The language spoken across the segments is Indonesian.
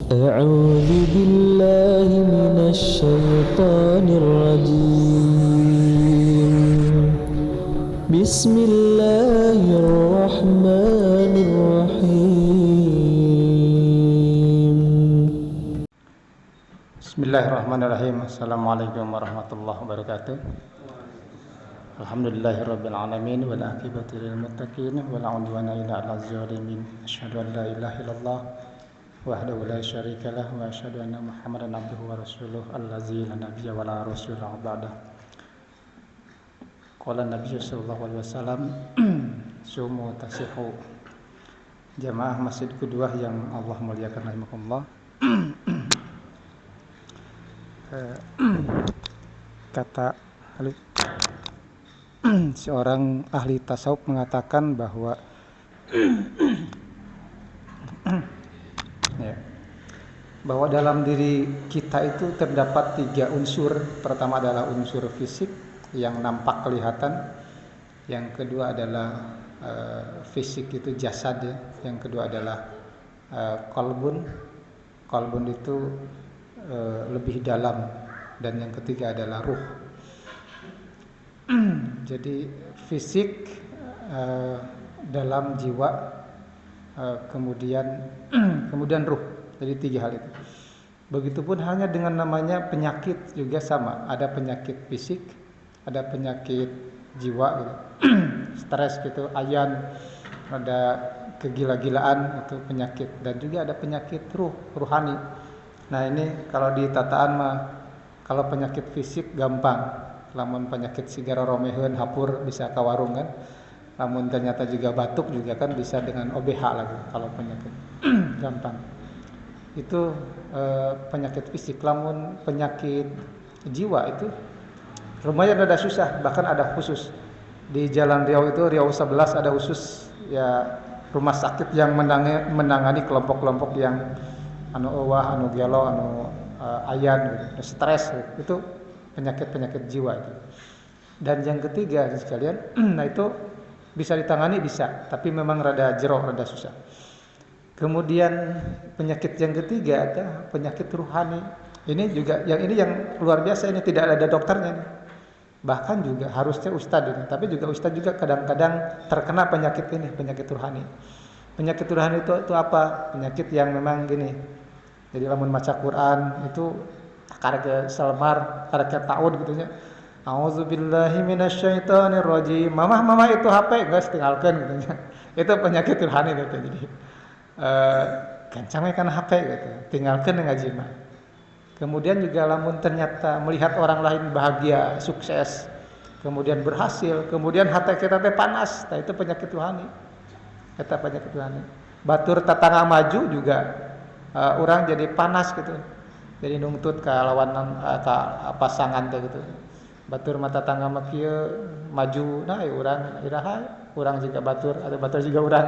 أعوذ بالله من الشيطان الرجيم بسم الله الرحمن الرحيم Bismillahirrahmanirrahim. Assalamualaikum warahmatullahi wabarakatuh. Alhamdulillahirabbil alamin wal aqibatu lil muttaqin wala udwana illa 'alal zalimin. Asyhadu an la ilaha illallah wahdahu la syarika lah wa asyhadu anna Muhammadan abduhu wa rasuluh allazi la nabiyya wa la rasula ba'da. Qala Nabi sallallahu alaihi wasallam sumu tasihu. Jamaah Masjid Qudwah yang Allah muliakan rahimakumullah. Kata seorang ahli tasawuf mengatakan bahwa bahwa dalam diri kita itu terdapat 3 unsur. Pertama adalah unsur fisik yang nampak kelihatan. Yang kedua adalah fisik itu jasad ya. Yang kedua adalah qalbun. Qalbun itu lebih dalam, dan yang ketiga adalah ruh. Jadi fisik, dalam jiwa, kemudian ruh. Jadi 3 hal itu. Begitupun halnya dengan namanya penyakit juga sama. Ada penyakit fisik, ada penyakit jiwa gitu. Stres gitu, ayan, ada kegila-gilaan itu penyakit, dan juga ada penyakit ruhani. Nah ini kalau di tataan mah, kalau penyakit fisik gampang, lamun penyakit sigara romeheun hapur bisa ka warung kan. Lamun ternyata juga batuk juga kan bisa dengan OBH lagi kalau penyakit gampang. Itu penyakit fisik. Lamun penyakit jiwa itu lumayan ada susah, bahkan ada khusus. Di Jalan Riau itu Riau 11 ada khusus ya rumah sakit yang menangani kelompok-kelompok yang anu euwah, anu gelo, anu ayan, gitu, stres gitu. Itu penyakit-penyakit jiwa itu. Dan yang ketiga sekalian, nah itu bisa ditangani bisa, tapi memang rada jero, rada susah. Kemudian penyakit yang ketiga ada penyakit ruhani. Ini juga yang luar biasa, ini tidak ada dokternya nih. Bahkan juga harusnya ustadz ini, tapi juga ustadz juga kadang-kadang terkena penyakit ini, penyakit ruhani. Penyakit ruhani itu apa? Penyakit yang memang gini. Jadi lamun maca Quran itu karek selmar, karek taud gitu nya. Auzubillahi minasyaitonir rajim. Mama itu HP geus tinggalkeun gitu nya. Itu penyakit ruhani gitu. Jadi kencang kan HP gitu. Tinggalkeun ngaji mah. Kemudian juga lamun ternyata melihat orang lain bahagia, sukses, kemudian berhasil, kemudian hati kita teh panas, nah itu penyakit ruhani. Eta penyakit ruhani. Batur tatangga maju juga orang jadi panas gitu. Jadi nungtut ke lawanan ke pasangan teh gitu. Batur mata tangga mah kieu maju, nah urang iraha, urang juga batur, ada batur juga urang.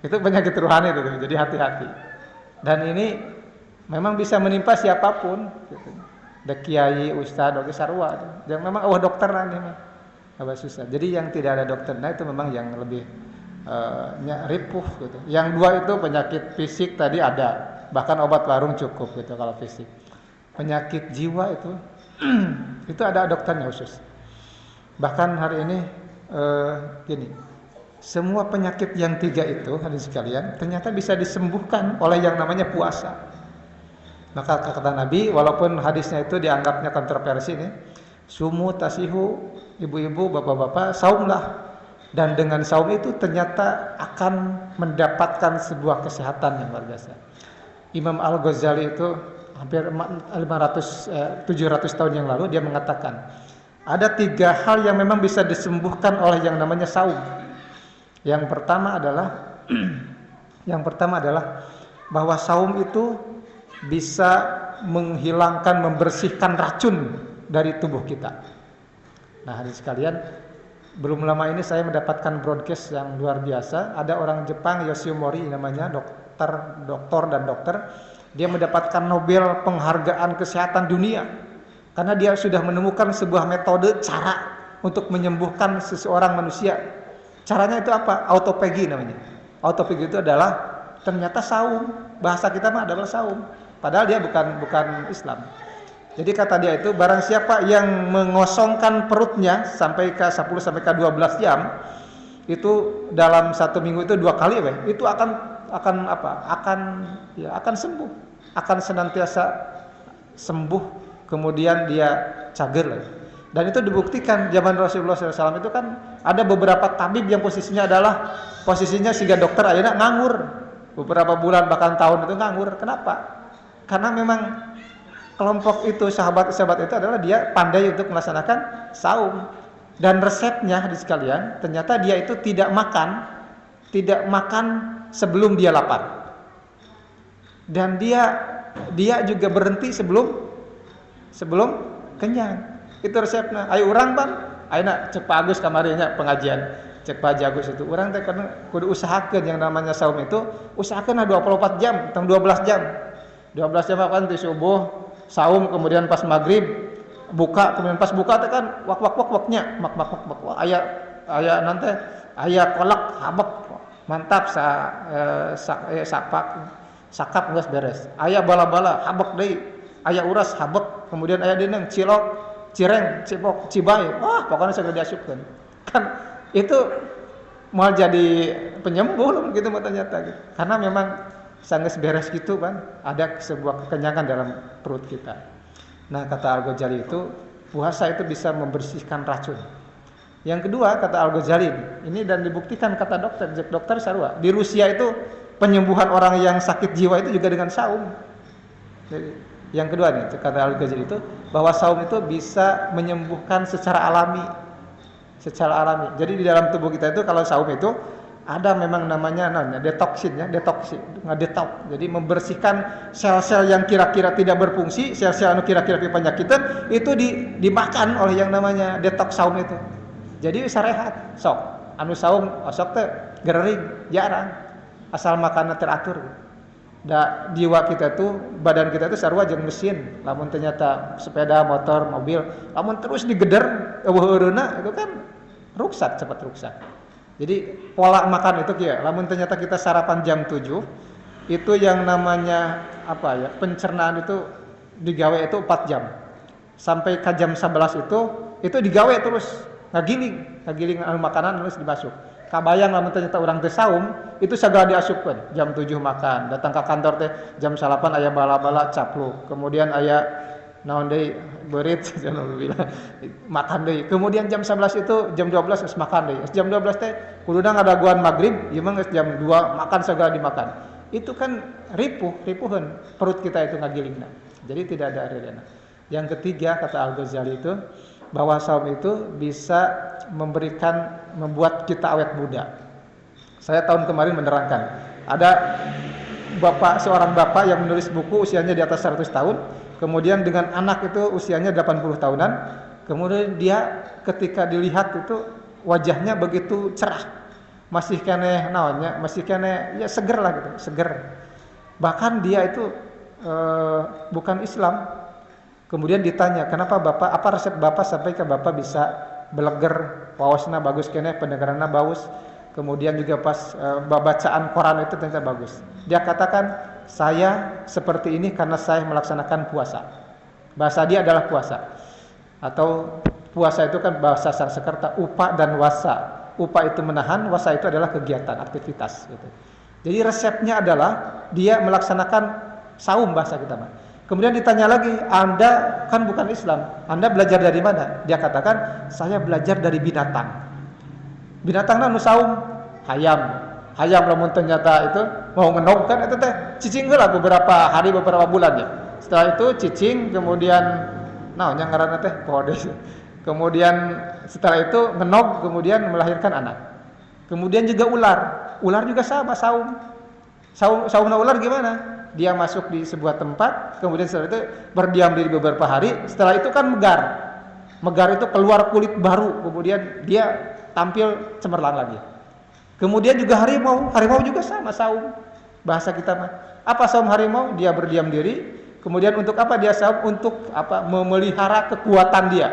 Itu penyakit ruhani itu. Jadi hati-hati. Dan ini memang bisa menimpa siapapun gitu. Da kiai, ustaz, oge sarua. Yang memang dokter ini mah. Apa susah. Jadi yang tidak ada dokternya itu memang yang lebih ripuh gitu. Yang 2 itu penyakit fisik tadi ada, bahkan obat warung cukup gitu kalau fisik. Penyakit jiwa itu itu ada dokternya khusus. Bahkan hari ini gini, semua penyakit yang 3 itu hadirin sekalian ternyata bisa disembuhkan oleh yang namanya puasa. Maka kata Nabi, walaupun hadisnya itu dianggapnya kontroversi nih, sumu tasihu, ibu-ibu, bapak-bapak, saumlah. Dan dengan saum itu ternyata akan mendapatkan sebuah kesehatan yang luar biasa. Imam Al-Ghazali itu hampir 700 tahun yang lalu dia mengatakan ada 3 hal yang memang bisa disembuhkan oleh yang namanya saum. Yang pertama adalah bahwa saum itu bisa menghilangkan, membersihkan racun dari tubuh kita. Nah, hadirin sekalian, belum lama ini saya mendapatkan broadcast yang luar biasa. Ada orang Jepang, Yoshio Mori namanya, dokter. Dia mendapatkan Nobel penghargaan kesehatan dunia karena dia sudah menemukan sebuah metode cara untuk menyembuhkan seseorang manusia. Caranya itu apa? Autophagy namanya. Autophagy itu adalah ternyata saum. Bahasa kita mah adalah saum. Padahal dia bukan Islam. Jadi kata dia itu, barang siapa yang mengosongkan perutnya sampai ke 10 sampai ke 12 jam, itu dalam 1 minggu itu 2 kali, itu akan sembuh, akan senantiasa sembuh, kemudian dia cager. Dan itu dibuktikan zaman Rasulullah SAW itu kan ada beberapa tabib yang posisinya siga dokter ayeuna nganggur beberapa bulan bahkan tahun itu nganggur. Kenapa? Karena memang kelompok itu sahabat-sahabat itu adalah dia pandai untuk melaksanakan saum. Dan resepnya hadis sekalian, ternyata dia itu tidak makan sebelum dia lapar. Dan dia juga berhenti sebelum kenyang. Itu resepnya. Ayo urang Bang, ayeuna cek Pak Agus kamarinya pengajian. Cek Pak Agus itu. Urang teh kudu usahakeun yang namanya saum itu, usahakeun 24 jam, teng 12 jam. 12 jam kan di subuh saum, kemudian pas maghrib buka, kemudian pas buka teh kan wak-wak-waknya mak aya nanti aya kolak habek mantap sakap geus beres, aya bala-bala habek deui, aya uras habek, kemudian aya deunang cilok, cireng, cipok, cibai, wah pokoknya segera diasupkeun. Kan itu mau jadi penyembuh loh gitu ternyata gitu. Karena memang sanggeus beres gitu kan, ada sebuah kekenyangan dalam perut kita. Nah, kata Al-Ghazali itu, puasa itu bisa membersihkan racun. Yang kedua, kata Al-Ghazali, ini dan dibuktikan kata dokter sarua. Di Rusia itu penyembuhan orang yang sakit jiwa itu juga dengan saum. Jadi, yang kedua nih, kata Al-Ghazali itu, bahwa saum itu bisa menyembuhkan secara alami. Secara alami. Jadi di dalam tubuh kita itu kalau saum itu ada memang namanya detoksin. Jadi membersihkan sel-sel yang kira-kira tidak berfungsi, sel-sel anu kira-kira penyakit itu dimakan oleh yang namanya detox saum itu. Jadi bisa rehat. Sok anu saum sok teh gerering jarang asal makannya teratur. Da jiwa kita tuh, badan kita tuh sarua jeung mesin. Lamun ternyata sepeda, motor, mobil, lamun terus digeder eueuh-eureuna itu kan cepat rusak. Jadi pola makan itu kieu, lamun ternyata kita sarapan jam 7, itu yang namanya pencernaan itu digawe itu 4 jam. Sampai ke jam 11 itu digawe terus ngagiling makanan terus dimasuk. Kabayang lamun ternyata urang teh saum, itu segala diasupkeun. Jam 7 makan, datang ke kantor teh jam 8 aya bala-bala capluk. Kemudian aya naon deui beurit makan deui. Kemudian jam 11 itu jam 12 geus makan deui. Jam 12 teh kuduna ngadaguan magrib, ieu mah geus jam 2 makan segala dimakan. Itu kan ripuheun perut kita itu ngagilingna. Jadi tidak ada areana. Yang ketiga kata Al-Ghazali itu bahwa saum itu bisa membuat kita awet muda. Saya tahun kemarin menerangkan, ada seorang bapak yang menulis buku usianya di atas 100 tahun, kemudian dengan anak itu usianya 80 tahunan, kemudian dia ketika dilihat itu wajahnya begitu cerah, masih keneh ya seger lah gitu, seger. Bahkan dia itu bukan Islam. Kemudian ditanya, kenapa Bapak, apa resep Bapak sampai ke Bapak bisa beleger, waosna bagus keneh, pendengaranna bagus, kemudian juga pas bacaan Quran itu ternyata bagus. Dia katakan, saya seperti ini karena saya melaksanakan puasa. Bahasa dia adalah puasa. Atau puasa itu kan bahasa Sanskerta, upa dan wasa. Upa itu menahan, wasa itu adalah kegiatan, aktivitas gitu. Jadi resepnya adalah dia melaksanakan saum bahasa kita mah. Kemudian ditanya lagi, Anda kan bukan Islam, Anda belajar dari mana? Dia katakan, saya belajar dari binatang. Binatangna nu saum, hayam lamun ternyata itu mau ngenog kan itu teh cicing heula beberapa hari beberapa bulan ya. Setelah itu cicing, kemudian naonnya ngaranna teh podes. Kemudian setelah itu ngenog, kemudian melahirkan anak. Kemudian juga ular juga sama saumna ular gimana? Dia masuk di sebuah tempat, kemudian setelah itu berdiam diri beberapa hari, setelah itu kan megar itu keluar kulit baru, kemudian dia tampil cemerlang lagi. Kemudian juga harimau juga sama saum. Bahasa kita mah, apa saum harimau? Dia berdiam diri. Kemudian untuk apa dia saum? Untuk memelihara kekuatan dia.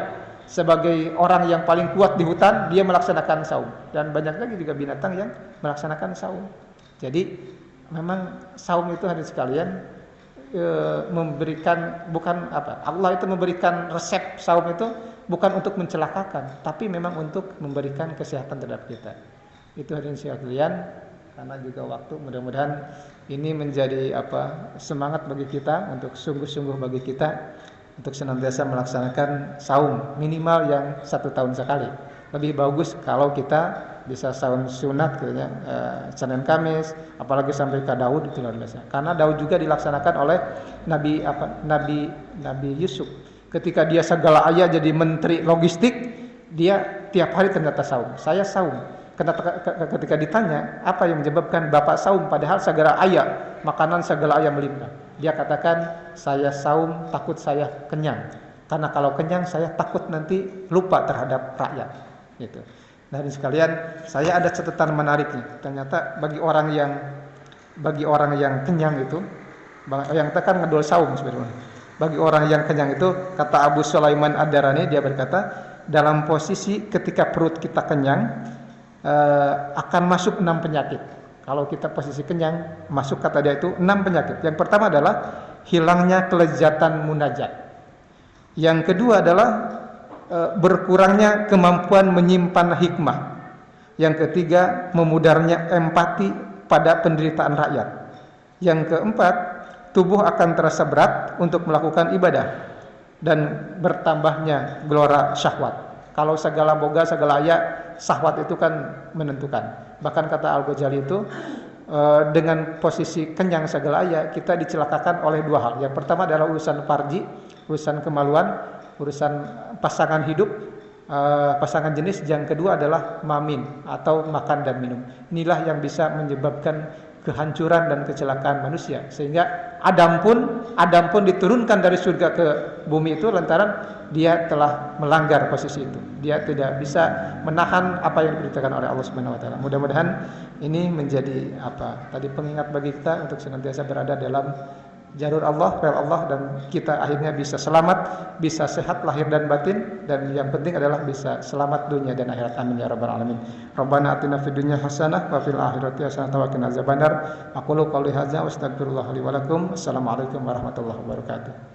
Sebagai orang yang paling kuat di hutan, dia melaksanakan saum. Dan banyak lagi juga binatang yang melaksanakan saum. Jadi memang saum itu hadirin sekalian memberikan bukan apa? Allah itu memberikan resep saum itu bukan untuk mencelakakan, tapi memang untuk memberikan kesehatan terhadap kita. Itu hadirin sekalian, karena juga waktu, mudah-mudahan ini menjadi semangat bagi kita untuk sungguh-sungguh bagi kita untuk senantiasa melaksanakan saum minimal yang 1 tahun sekali. Lebih bagus kalau kita bisa saum sunat Senin Kamis, apalagi sampai ke Daud, itu luar biasa. Karena Daud juga dilaksanakan oleh Nabi Yusuf. Ketika dia segala ayah jadi menteri logistik, dia tiap hari ternyata saum. Saya saum. Ketika ditanya apa yang menyebabkan bapak saum padahal segala ayah makanan segala ayah melimpah, dia katakan saya saum takut saya kenyang. Karena kalau kenyang saya takut nanti lupa terhadap rakyat. Gitu. Nah, sekalian, saya ada catatan menariknya. Ternyata bagi orang yang kenyang itu, yang tekan ngedol saum sebenarnya. Bagi orang yang kenyang itu, kata Abu Sulaiman Ad-Darani, dia berkata, dalam posisi ketika perut kita kenyang, akan masuk 6 penyakit. Kalau kita posisi kenyang, masuk kata dia itu 6 penyakit. Yang pertama adalah hilangnya kelezatan munajat. Yang kedua adalah berkurangnya kemampuan menyimpan hikmah. Yang ketiga, memudarnya empati pada penderitaan rakyat. Yang keempat, tubuh akan terasa berat untuk melakukan ibadah dan bertambahnya gelora syahwat. Kalau segala boga, segala ayat, syahwat itu kan menentukan. Bahkan kata Al-Ghazali itu, dengan posisi kenyang segala ayat, kita dicelakakan oleh 2 hal. Yang pertama adalah urusan farji, urusan kemaluan, urusan pasangan hidup, pasangan jenis. Yang kedua adalah mamin atau makan dan minum. Inilah yang bisa menyebabkan kehancuran dan kecelakaan manusia. Sehingga Adam pun diturunkan dari surga ke bumi itu lantaran dia telah melanggar posisi itu. Dia tidak bisa menahan apa yang diperintahkan oleh Allah Subhanahu wa taala. Mudah-mudahan ini menjadi pengingat bagi kita untuk senantiasa berada dalam jalur Allah, rel Allah, dan kita akhirnya bisa selamat, bisa sehat lahir dan batin, dan yang penting adalah bisa selamat dunia dan akhirat. Amin ya rabbal alamin. Rabbana atina fid dunya hasanah wa fil akhirati hasanah wa qina azabannar. Aqulu qouli hadza wa astaghfirullah li wa lakum. Assalamualaikum warahmatullahi wabarakatuh.